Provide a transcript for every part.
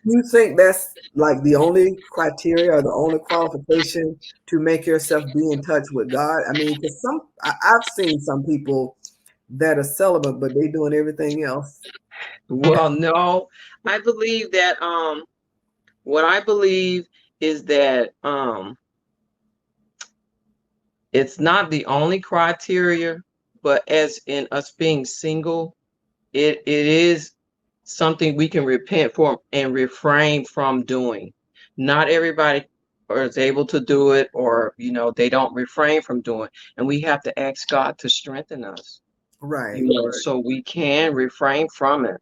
You think that's like the only criteria or the only qualification to make yourself be in touch with God? I mean, because I've seen some people that are celibate, but they doing everything else. Well, no, I believe that what I believe is that it's not the only criteria, but as in us being single, it is something we can repent for and refrain from doing. Not everybody is able to do it, or they don't refrain from doing. And we have to ask God to strengthen us, Right. so we can refrain from it.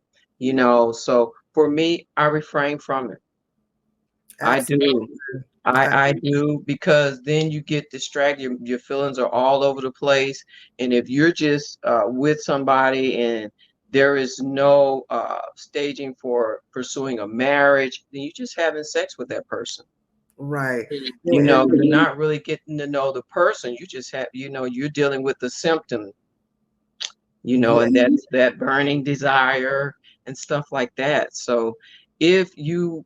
So for me, I refrain from it. I do. Absolutely. I do, because then you get distracted. Your feelings are all over the place. And if you're just with somebody and there is no staging for pursuing a marriage, then you're just having sex with that person. Right. You're not really getting to know the person. You just have, you're dealing with the symptom, Yeah. and that's that burning desire and stuff like that. So if you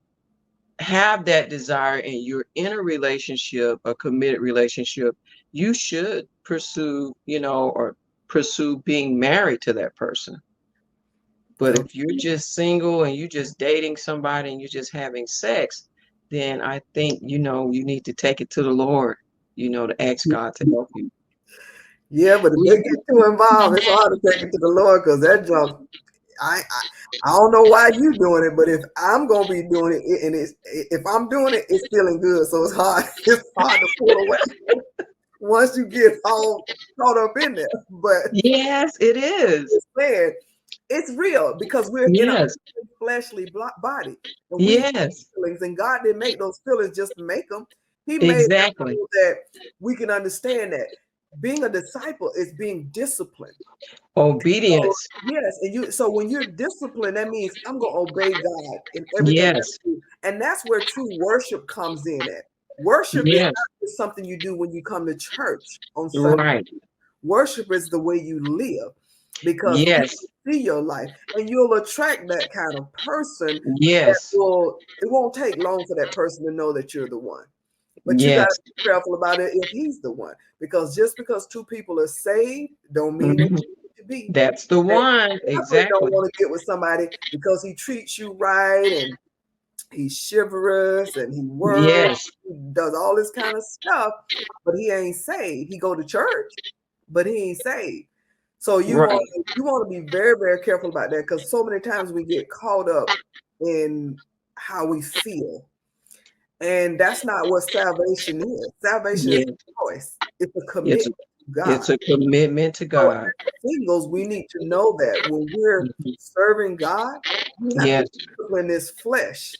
have that desire and you're in a relationship, a committed relationship, you should pursue, or pursue being married to that person. But Okay. if you're just single and you're just dating somebody and you're just having sex, then I think, you need to take it to the Lord, to ask God to help you. Yeah, but if they get too involved, it's hard to take it to the Lord because that junk. I don't know why you doing it, but if I'm gonna be doing it, and if I'm doing it, it's feeling good. So it's hard. It's hard to pull away once you get all caught up in there. But Yes, it is. it's sad. It's real because we're in a Yes. fleshly body, and we have Yes. feelings. And God didn't make those feelings just to make them. He made them Exactly. so that we can understand that being a disciple is being disciplined. So Obedience. yes, and so when you're disciplined, that means I'm gonna obey God in everything I Yes. do. And that's where true worship comes in at. Worship is Yes. not just something you do when you come to church on Sunday. Right. Worship is the way you live because Yes. people see your life and you'll attract that kind of person that Yes. it won't take long for that person to know that you're the one. But you got to Yes. be careful about it if he's the one. Because just because two people are saved don't mean they Mhm. need to be. That's the And one. definitely don't Exactly. want to get with somebody because he treats you right and he's chivalrous and he works, Yes. he does all this kind of stuff, but he ain't saved. He go to church, but he ain't saved. So Right. you want to be very, very careful about that because so many times we get caught up in how we feel. And that's not what salvation is. Salvation is Yeah. a choice. It's a It's commitment to God. it's a commitment to So God. as singles, we need to know that when we're Mhm. serving God, we have to Yes. discipline this flesh.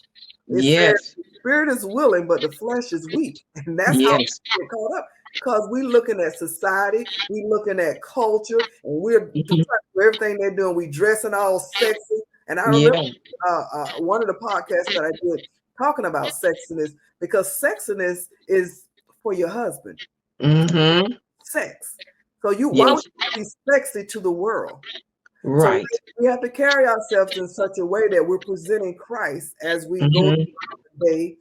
It says Yes. the spirit is willing, but the flesh is weak. And that's how Yes. we get caught up. Because we're looking at society, we're looking at culture, and we're Mhm. everything they're doing. We dressing all sexy. And I remember Yeah. one of the podcasts that I did talking about sexiness because sexiness is for your husband. Mm-hmm. Sex. So why would Yes. you be sexy to the world? So Right. we have to carry ourselves in such a way that we're presenting Christ as we go Mm-hmm. throughout the day